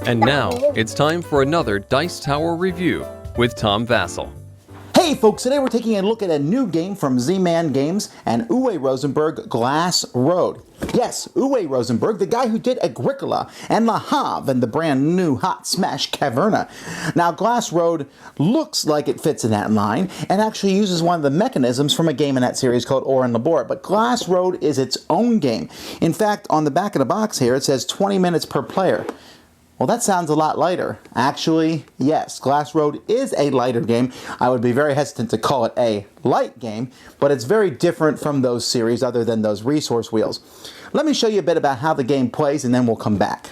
And now, it's time for another Dice Tower review with Tom Vasel. Hey folks, today we're taking a look at a new game from Z-Man Games and Uwe Rosenberg, Glass Road. Yes, Uwe Rosenberg, the guy who did Agricola and Le Havre and the brand new hot smash Caverna. Now, Glass Road looks like it fits in that line and actually uses one of the mechanisms from a game in that series called Ore and Labor, but Glass Road is its own game. In fact, on the back of the box here, it says 20 minutes per player. Well, that sounds a lot lighter. Actually, yes, Glass Road is a lighter game. I would be very hesitant to call it a light game, but it's very different from those series other than those resource wheels. Let me show you a bit about how the game plays and then we'll come back.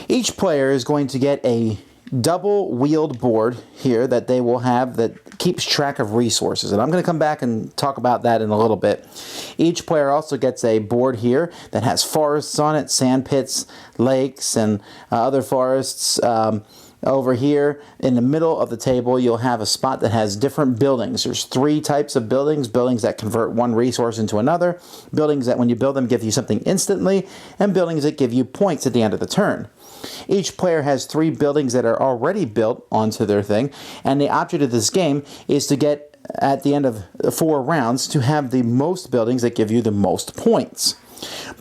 Each player is going to get a double-wheeled board here that they will have that keeps track of resources. And I'm going to come back and talk about that in a little bit. Each player also gets a board here that has forests on it, sand pits, lakes, and other forests. Over here in the middle of the table, you'll have a spot that has different buildings. There's three types of buildings. Buildings that convert one resource into another. Buildings that when you build them give you something instantly. And buildings that give you points at the end of the turn. Each player has three buildings that are already built onto their thing. And the object of this game is to get, at the end of 4 rounds, to have the most buildings that give you the most points.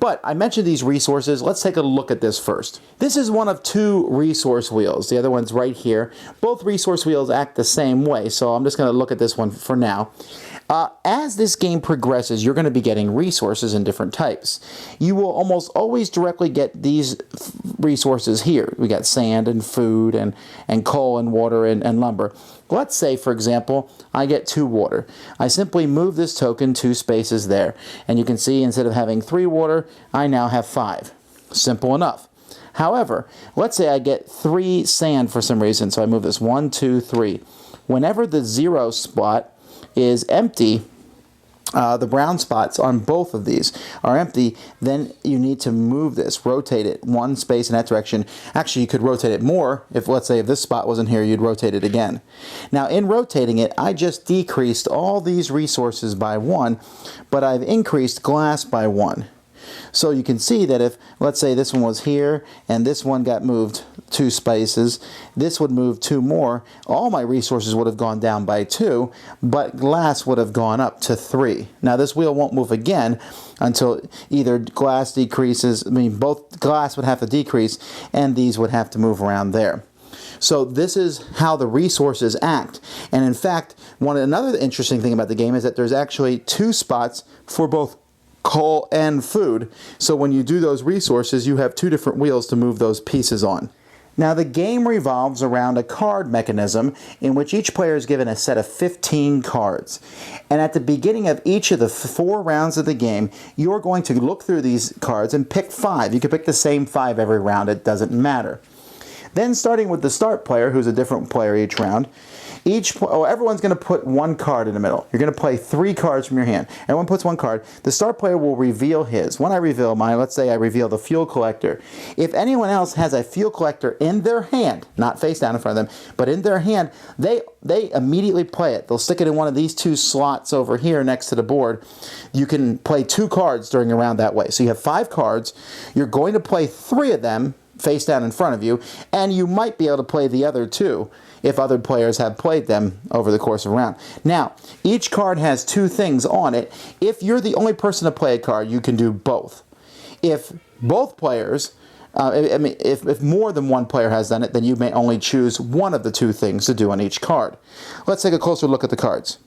But I mentioned these resources. Let's take a look at this first. This is one of 2 resource wheels. The other one's right here. Both resource wheels act the same way, so I'm just going to look at this one for now. As this game progresses, you're going to be getting resources in different types. You will almost always directly get these resources here. We got sand and food and coal and water and lumber. Let's say, for example, I get 2 water. I simply move this token 2 spaces there. And you can see instead of having 3 water, I now have 5. Simple enough. However, let's say I get 3 sand for some reason. So I move this 1, 2, 3. Whenever the 0 spot is empty, the brown spots on both of these are empty, then you need to move this, rotate it 1 space in that direction. Actually, you could rotate it more. If, let's say, if this spot wasn't here, you'd rotate it again. Now, in rotating it, I just decreased all these resources by 1, but I've increased glass by 1. So you can see that if, let's say, this one was here and this one got moved 2 spaces, this would move 2 more. All my resources would have gone down by 2, but glass would have gone up to 3. Now this wheel won't move again until either glass decreases, both glass would have to decrease and these would have to move around there. So this is how the resources act. And in fact, another interesting thing about the game is that there's actually 2 spots for both coal and food. So when you do those resources, you have 2 different wheels to move those pieces on. Now the game revolves around a card mechanism in which each player is given a set of 15 cards. And at the beginning of each of the 4 rounds of the game, you're going to look through these cards and pick 5. You can pick the same 5 every round, it doesn't matter. Then starting with the start player, who's a different player each round, everyone's going to put 1 card in the middle. You're going to play 3 cards from your hand. Everyone puts 1 card. The start player will reveal his. When I reveal mine, let's say I reveal the fuel collector. If anyone else has a fuel collector in their hand, not face down in front of them, but in their hand, they immediately play it. They'll stick it in one of these 2 slots over here next to the board. You can play 2 cards during a round that way. So you have 5 cards. You're going to play 3 of them face down in front of you, and you might be able to play the other 2 if other players have played them over the course of a round. Now, each card has 2 things on it. If you're the only person to play a card, you can do both. If both players, if more than one player has done it, then you may only choose one of the 2 things to do on each card. Let's take a closer look at the cards.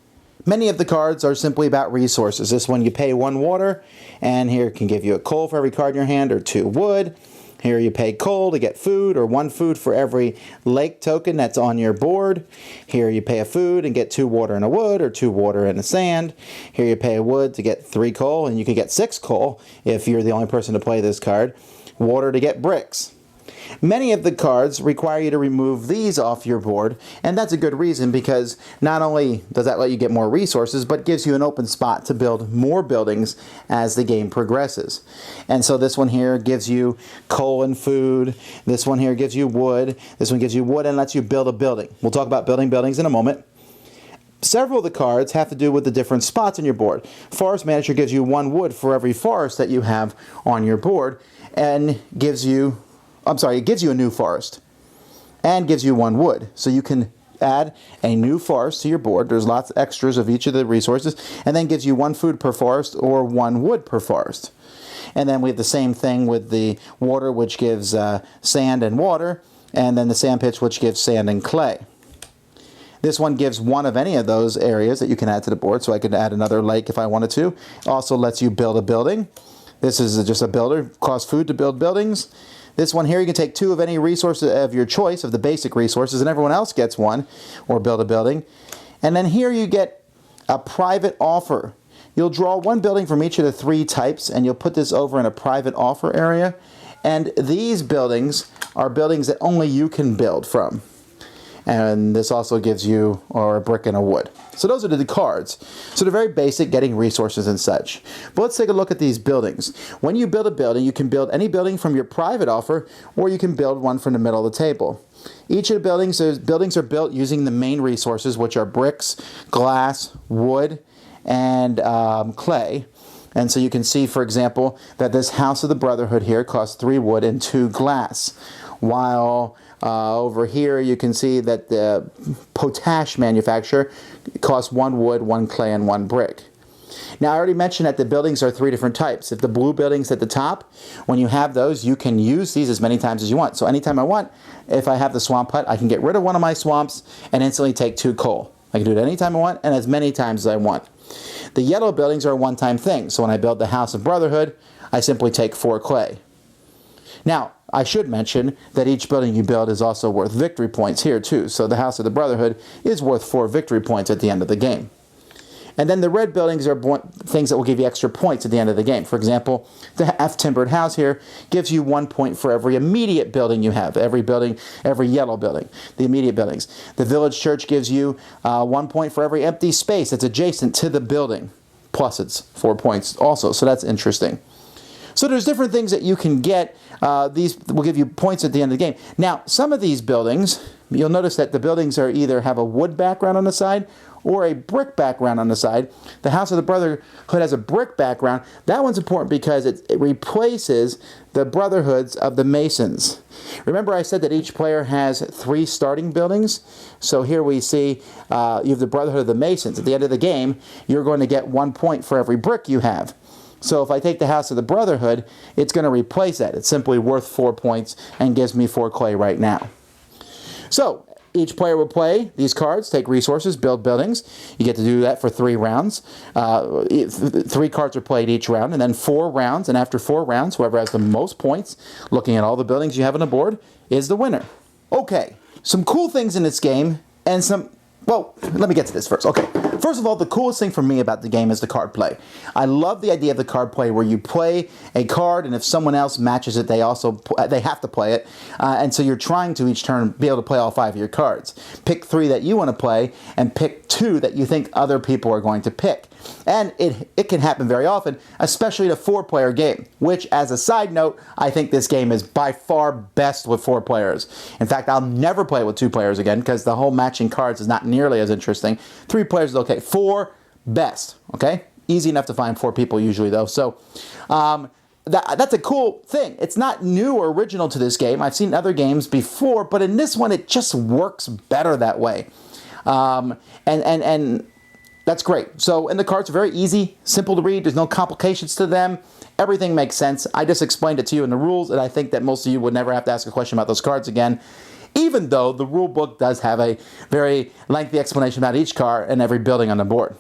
Many of the cards are simply about resources. This one you pay 1 water, and here it can give you a coal for every card in your hand, or 2 wood. Here you pay coal to get food, or 1 food for every lake token that's on your board. Here you pay a food and get 2 water and a wood, or 2 water and a sand. Here you pay a wood to get 3 coal, and you can get 6 coal if you're the only person to play this card. Water to get bricks. Many of the cards require you to remove these off your board, and that's a good reason because not only does that let you get more resources, but gives you an open spot to build more buildings as the game progresses. And so this one here gives you coal and food, this one here gives you wood, this one gives you wood and lets you build a building. We'll talk about building buildings in a moment. Several of the cards have to do with the different spots on your board. Forest Manager gives you 1 wood for every forest that you have on your board, and it gives you a new forest and gives you 1 wood. So you can add a new forest to your board. There's lots of extras of each of the resources, and then gives you 1 food per forest or 1 wood per forest. And then we have the same thing with the water, which gives sand and water, and then the sand pits, which gives sand and clay. This one gives 1 of any of those areas that you can add to the board, so I could add another lake if I wanted to. Also lets you build a building. This is just a builder, costs food to build buildings. This one here, you can take 2 of any resource of your choice, of the basic resources, and everyone else gets 1, or build a building. And then here you get a private offer. You'll draw 1 building from each of the 3 types, and you'll put this over in a private offer area. And these buildings are buildings that only you can build from. And this also gives you a brick and a wood. So those are the cards. So they're very basic, getting resources and such. But let's take a look at these buildings. When you build a building, you can build any building from your private offer, or you can build one from the middle of the table. Each of the buildings are built using the main resources, which are bricks, glass, wood, and clay. And so you can see, for example, that this House of the Brotherhood here costs 3 wood and 2 glass, while over here you can see that the potash manufacturer costs 1 wood, 1 clay, and 1 brick. Now, I already mentioned that the buildings are 3 different types. If the blue building's at the top, when you have those, you can use these as many times as you want. So anytime I want, if I have the swamp hut, I can get rid of one of my swamps and instantly take 2 coal. I can do it anytime I want and as many times as I want. The yellow buildings are a one-time thing. So when I build the House of Brotherhood, I simply take 4 clay. Now, I should mention that each building you build is also worth victory points here too. So the House of the Brotherhood is worth 4 victory points at the end of the game. And then the red buildings are things that will give you extra points at the end of the game. For example, the half-timbered house here gives you 1 point for every immediate building you have. Every yellow building, the immediate buildings. The village church gives you 1 point for every empty space that's adjacent to the building. Plus it's 4 points also, so that's interesting. So there's different things that you can get. These will give you points at the end of the game. Now, some of these buildings, you'll notice that the buildings are either have a wood background on the side or a brick background on the side. The House of the Brotherhood has a brick background. That one's important because it replaces the Brotherhoods of the Masons. Remember I said that each player has 3 starting buildings? So here we see you have the Brotherhood of the Masons. At the end of the game, you're going to get 1 point for every brick you have. So if I take the House of the Brotherhood, it's going to replace that. It's simply worth 4 points and gives me 4 clay right now. So each player will play these cards, take resources, build buildings. You get to do that for 3 rounds. 3 cards are played each round, and then 4 rounds. And after 4 rounds, whoever has the most points, looking at all the buildings you have on the board, is the winner. Okay, some cool things in this game, and well, let me get to this first. Okay, first of all, the coolest thing for me about the game is the card play. I love the idea of the card play where you play a card, and if someone else matches it, they have to play it. And so you're trying to each turn be able to play all 5 of your cards. Pick 3 that you want to play, and pick 2 that you think other people are going to pick. And it can happen very often, especially in a 4-player game, which, as a side note, I think this game is by far best with 4 players. In fact, I'll never play it with 2 players again because the whole matching cards is not nearly as interesting. 3 players is okay. 4, best, okay? Easy enough to find 4 people usually, though. So that's a cool thing. It's not new or original to this game. I've seen other games before, but in this one, it just works better that way. And that's great. So, and the cards are very easy, simple to read. There's no complications to them. Everything makes sense. I just explained it to you in the rules, and I think that most of you would never have to ask a question about those cards again, even though the rule book does have a very lengthy explanation about each card and every building on the board.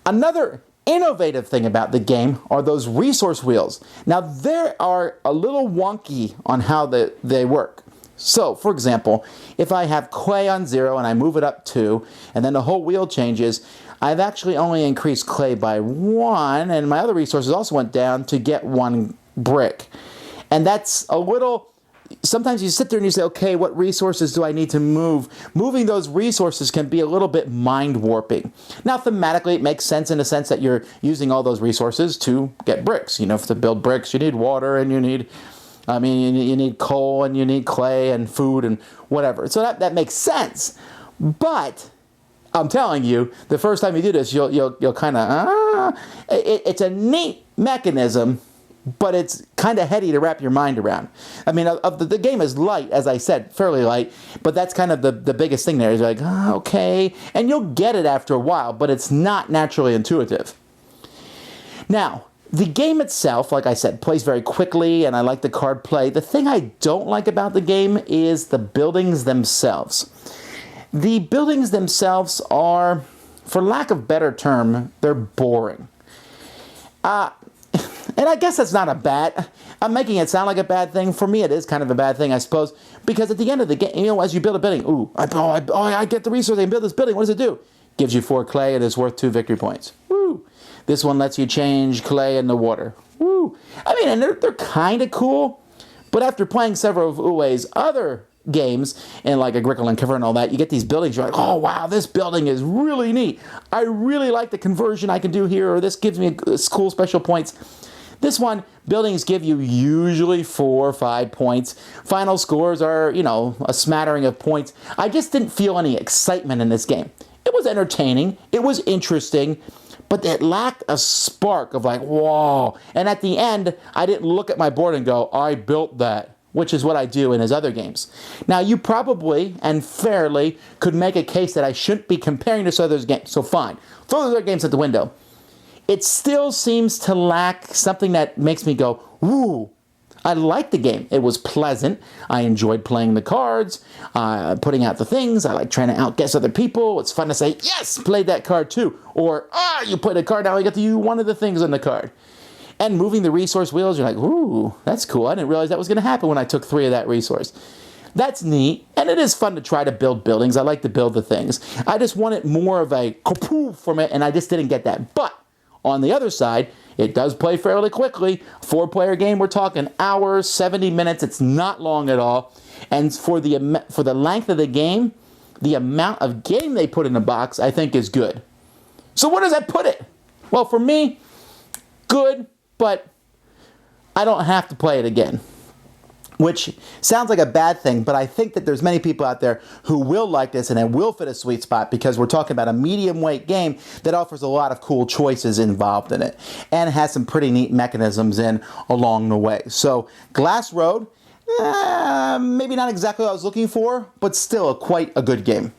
Another innovative thing about the game are those resource wheels. Now, they are a little wonky on how they work. So, for example, if I have clay on 0 and I move it up 2, and then the whole wheel changes, I've actually only increased clay by 1, and my other resources also went down to get 1 brick. And that's a little sometimes you sit there and you say, okay, what resources do I need to move? Moving those resources can be a little bit mind warping. Now, thematically, it makes sense in the sense that you're using all those resources to get bricks. You know, to build bricks, you need water and you need coal and you need clay and food and whatever. So that makes sense. But I'm telling you, the first time you do this, you'll kind of, it's a neat mechanism, but it's kind of heady to wrap your mind around. I mean, the game is light, as I said, fairly light, but that's kind of the biggest thing there. Is like, okay, and you'll get it after a while, but it's not naturally intuitive. Now, the game itself, like I said, plays very quickly, and I like the card play. The thing I don't like about the game is the buildings themselves. The buildings themselves are, for lack of a better term, they're boring. And I guess that's not a bad... I'm making it sound like a bad thing. For me, it is kind of a bad thing, I suppose. Because at the end of the game, you know, as you build a building, I get the resource, I can build this building. What does it do? Gives you 4 clay, and it's worth 2 victory points. Woo! This one lets you change clay into water. Woo! I mean, and they're kind of cool. But after playing several of Uwe's other games, and like Agricola and Cover and all that, you get these buildings, you're like, oh wow, this building is really neat. I really like the conversion I can do here, or this gives me cool special points. This one, buildings give you usually 4 or 5 points. Final scores are, you know, a smattering of points. I just didn't feel any excitement in this game. It was entertaining, it was interesting, but it lacked a spark of like, whoa. And at the end, I didn't look at my board and go, I built that, which is what I do in his other games. Now, you probably and fairly could make a case that I shouldn't be comparing this to other games. So fine, throw those other games at the window. It still seems to lack something that makes me go, woo. I liked the game. It was pleasant. I enjoyed playing the cards, putting out the things. I like trying to outguess other people. It's fun to say, yes, played that card too. Or, you played a card, now I get to use one of the things on the card. And moving the resource wheels, you're like, ooh, that's cool. I didn't realize that was going to happen when I took 3 of that resource. That's neat, and it is fun to try to build buildings. I like to build the things. I just wanted more of a kapoo from it, and I just didn't get that. But on the other side, it does play fairly quickly. 4-player game, we're talking hours, 70 minutes. It's not long at all. And for the length of the game, the amount of game they put in the box, I think, is good. So where does that put it? Well, for me, good, but I don't have to play it again. Which sounds like a bad thing, but I think that there's many people out there who will like this and it will fit a sweet spot because we're talking about a medium weight game that offers a lot of cool choices involved in it and has some pretty neat mechanisms in along the way. So Glass Road, maybe not exactly what I was looking for, but still quite a good game.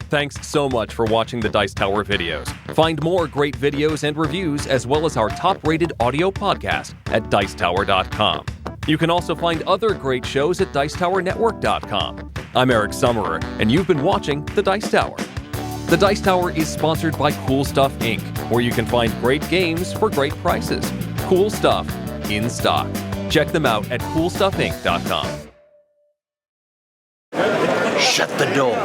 Thanks so much for watching the Dice Tower videos. Find more great videos and reviews as well as our top-rated audio podcast at Dicetower.com. You can also find other great shows at Dicetowernetwork.com. I'm Eric Summerer, and you've been watching The Dice Tower. The Dice Tower is sponsored by Cool Stuff Inc., where you can find great games for great prices. Cool stuff in stock. Check them out at CoolStuffInc.com. Shut the door.